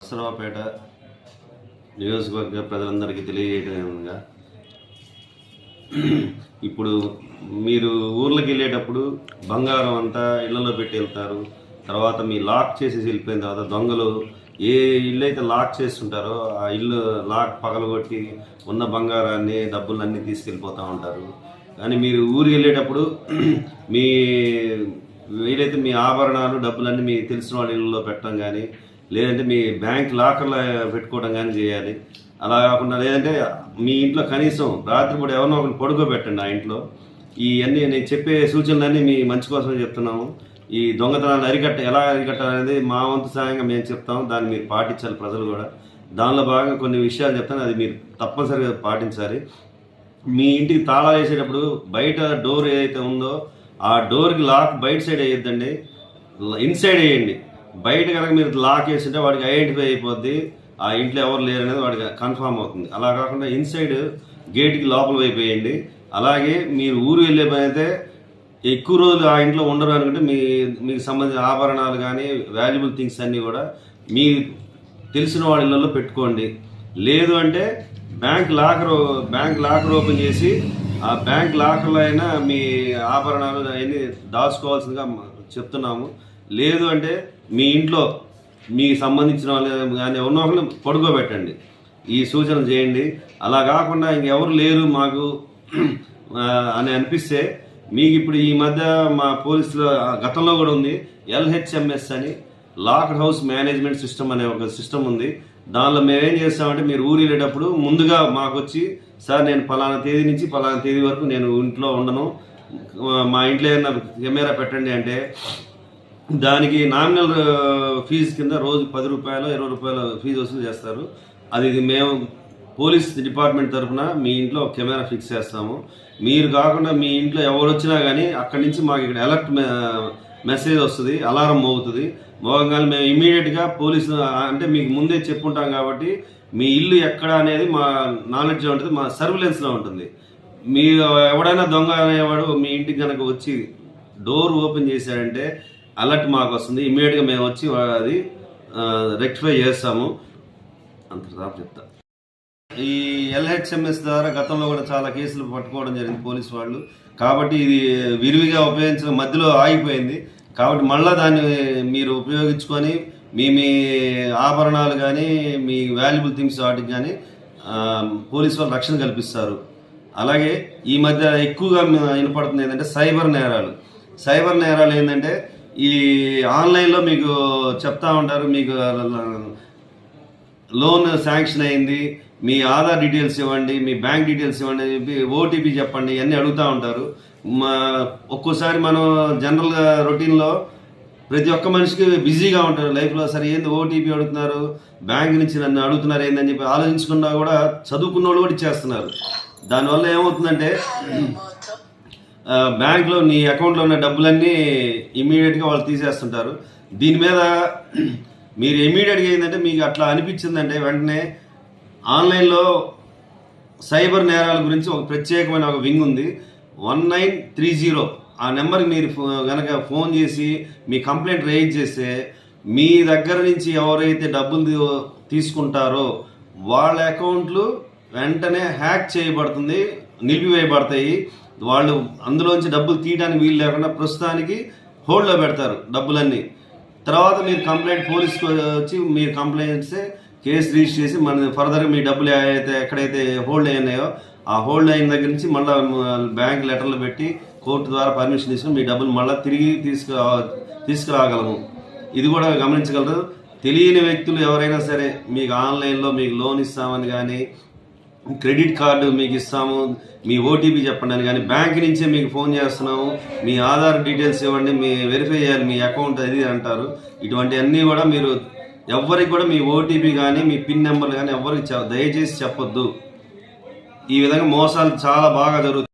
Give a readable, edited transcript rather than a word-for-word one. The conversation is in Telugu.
నరసరావుపేట నియోజకవర్గ ప్రజలందరికీ తెలియజేయడంగా ఇప్పుడు మీరు ఊర్లోకి వెళ్ళేటప్పుడు బంగారం అంతా ఇళ్లలో పెట్టి వెళ్తారు. తర్వాత మీ లాక్ చేసేసి వెళ్ళిపోయిన తర్వాత దొంగలు ఏ ఇల్లు అయితే లాక్ చేస్తుంటారో ఆ ఇల్లు లాక్ పగలగొట్టి ఉన్న బంగారాన్ని డబ్బులన్నీ తీసుకెళ్ళిపోతూ ఉంటారు. కానీ మీరు ఊరికి వెళ్ళేటప్పుడు మీ వీలైతే మీ ఆభరణాలు డబ్బులన్నీ మీ తెలిసిన వాళ్ళ ఇళ్ళలో పెట్టడం కానీ, లేదంటే మీ బ్యాంక్ లాకర్లో పెట్టుకోవడం కానీ చేయాలి. అలా కాకుండా లేదంటే మీ ఇంట్లో కనీసం రాత్రిపూట ఎవరినో ఒకరిని పడుకోబెట్టండి ఆ ఇంట్లో. ఇవన్నీ నేను చెప్పే సూచనలన్నీ మీ మంచి కోసమే చెప్తున్నాము. ఈ దొంగతనాన్ని ఎలా అరికట్టాలనేది మా వంతు సాయంగా మేము చెప్తాము. దాన్ని మీరు పాటించాలి. ప్రజలు కూడా దానిలో భాగంగా కొన్ని విషయాలు చెప్తాను, అది మీరు తప్పనిసరిగా పాటించాలి. మీ ఇంటికి తాళా వేసేటప్పుడు బయట డోర్ ఏదైతే ఉందో ఆ డోర్కి లాక్ బయట సైడ్ వేయొద్దండి, ఇన్సైడ్ వేయండి. బయట కనుక మీరు లాక్ వేసింటే వాడికి ఐడెంటిఫై అయిపోద్ది, ఆ ఇంట్లో ఎవరు లేరు అనేది వాడికి కన్ఫామ్ అవుతుంది. అలా కాకుండా ఇన్సైడ్ గేట్కి లోపల వైపు వేయండి. అలాగే మీరు ఊరు వెళ్ళే పని అయితే ఎక్కువ రోజులు ఆ ఇంట్లో ఉండరు అనుకుంటే మీకు సంబంధించిన ఆభరణాలు కానీ వాల్యుబుల్ థింగ్స్ అన్నీ కూడా మీ తెలిసిన వాళ్ళ ఇళ్ళల్లో పెట్టుకోండి. లేదు అంటే బ్యాంక్ లాకర్ ఓపెన్ చేసి ఆ బ్యాంక్ లాకర్లో అయినా మీ ఆభరణాలు అవన్నీ దాచుకోవాల్సిందిగా చెప్తున్నాము. లేదు అంటే మీ ఇంట్లో మీకు సంబంధించిన వాళ్ళు కానీ ఉన్న వాళ్ళని పడుకోబెట్టండి. ఈ సూచనలు చేయండి. అలా కాకుండా ఇంకెవరు లేరు మాకు అని అనిపిస్తే మీకు ఇప్పుడు ఈ మధ్య మా పోలీసుల గతంలో కూడా ఉంది, LHMS అని లాక్డ్ హౌస్ మేనేజ్మెంట్ సిస్టమ్ అనే ఒక సిస్టమ్ ఉంది. దానిలో మేమేం చేస్తామంటే మీరు ఊరు వెళ్ళేటప్పుడు ముందుగా మాకు వచ్చి, సార్ నేను పలానా తేదీ నుంచి పలానా తేదీ వరకు నేను ఇంట్లో ఉండను, మా ఇంట్లో ఏదైనా కెమెరా పెట్టండి అంటే దానికి నామినల్ ఫీజు కింద రోజు 10 రూపాయలు 20 రూపాయలు ఫీజు వసూలు చేస్తారు. అది మేము పోలీస్ డిపార్ట్మెంట్ తరఫున మీ ఇంట్లో కెమెరా ఫిక్స్ చేస్తాము. మీరు కాకుండా మీ ఇంట్లో ఎవరు వచ్చినా కానీ అక్కడి నుంచి మాకు ఇక్కడ అలర్ట్ మెసేజ్ వస్తుంది, అలారం మోగుతుంది. మోగంగానే మేము ఇమీడియట్గా పోలీసు అంటే మీకు ముందే చెప్పుంటాం కాబట్టి మీ ఇల్లు ఎక్కడ అనేది మా నాలెడ్జ్లో ఉంటుంది, మా సర్విలెన్స్లో ఉంటుంది. మీరు ఎవడైనా దొంగ అనేవాడు మీ ఇంటికి కనుక వచ్చి డోర్ ఓపెన్ చేశాడంటే అలర్ట్ మాకు వస్తుంది. ఇమీడియట్గా మేము వచ్చి అది రెక్టిఫై చేస్తాము. అంత చెప్తా. ఈ LHMS ద్వారా గతంలో కూడా చాలా కేసులు పట్టుకోవడం జరిగింది పోలీసు వాళ్ళు. కాబట్టి ఇది విరివిగా ఉపయోగించడం మధ్యలో ఆగిపోయింది. కాబట్టి మళ్ళీ దాన్ని మీరు ఉపయోగించుకొని మీ ఆభరణాలు కానీ మీ వాల్యుబుల్ థింగ్స్ వాటికి కానీ పోలీసు వాళ్ళు రక్షణ కల్పిస్తారు. అలాగే ఈ మధ్య ఎక్కువగా వినపడుతుంది ఏంటంటే సైబర్ నేరాలు ఏంటంటే ఈ ఆన్లైన్లో మీకు చెప్తా ఉంటారు, మీకు లోన్ శాంక్షన్ అయింది, మీ ఆధార్ డీటెయిల్స్ ఇవ్వండి, మీ బ్యాంక్ డీటెయిల్స్ ఇవ్వండి అని చెప్పి OTP చెప్పండి, ఇవన్నీ అడుగుతూ ఉంటారు. ఒక్కోసారి మనం జనరల్గా రొటీన్లో ప్రతి ఒక్క మనిషికి బిజీగా ఉంటారు లైఫ్లో. సరే ఏంది OTP అడుగుతున్నారు, బ్యాంక్ నుంచి నన్ను అడుగుతున్నారు ఏందని చెప్పి ఆలోచించకుండా కూడా చదువుకున్న వాళ్ళు కూడా ఇచ్చేస్తున్నారు. దానివల్ల ఏమవుతుందంటే బ్యాంక్లో నీ అకౌంట్లో ఉన్న డబ్బులన్నీ ఇమీడియట్గా వాళ్ళు తీసేస్తుంటారు. దీని మీద మీరు ఇమీడియట్గా ఏంటంటే మీకు అట్లా అనిపించిందంటే వెంటనే ఆన్లైన్లో సైబర్ నేరాల గురించి ఒక ప్రత్యేకమైన ఒక వింగ్ ఉంది, 1930. ఆ నెంబర్కి మీరు కనుక ఫోన్ చేసి మీ కంప్లైంట్ రైజ్ చేస్తే మీ దగ్గర నుంచి ఎవరైతే డబ్బులు తీసుకుంటారో వాళ్ళ అకౌంట్లు వెంటనే హ్యాక్ చేయబడుతుంది, నిలిపివేయబడతాయి. వాళ్ళు అందులోంచి డబ్బులు తీయడానికి వీలు లేకుండా ప్రస్తుతానికి హోల్డ్లో పెడతారు డబ్బులన్నీ. తర్వాత మీరు పోలీస్కి వచ్చి మీరు కంప్లైంట్ ఇస్తే కేసు రిజిస్టర్ చేసి మన ఫర్దర్గా మీ డబ్బులు ఎక్కడైతే హోల్డ్ అయినాయో ఆ హోల్డ్ అయిన దగ్గర నుంచి మళ్ళీ బ్యాంక్ లెటర్లు పెట్టి కోర్టు ద్వారా పర్మిషన్ తీసుకుని మీ డబ్బులు మళ్ళీ తిరిగి తీసుకురాగలము. ఇది కూడా గమనించగలరు. తెలియని వ్యక్తులు ఎవరైనా సరే మీకు ఆన్లైన్లో మీకు లోన్ ఇస్తామని కానీ, క్రెడిట్ కార్డు మీకు ఇస్తాము, మీ OTP చెప్పండి అని కానీ, బ్యాంక్ నుంచే మీకు ఫోన్ చేస్తున్నాము, మీ ఆధార్ డీటెయిల్స్ ఇవ్వండి, మీ వెరిఫై చేయాలి మీ అకౌంట్ అది అంటారు. ఇటువంటివన్నీ కూడా మీరు ఎవరికి కూడా మీ OTP కానీ మీ పిన్ నెంబర్లు కానీ ఎవరికి దయచేసి చెప్పొద్దు. ఈ విధంగా మోసాలు చాలా బాగా జరుగుతాయి.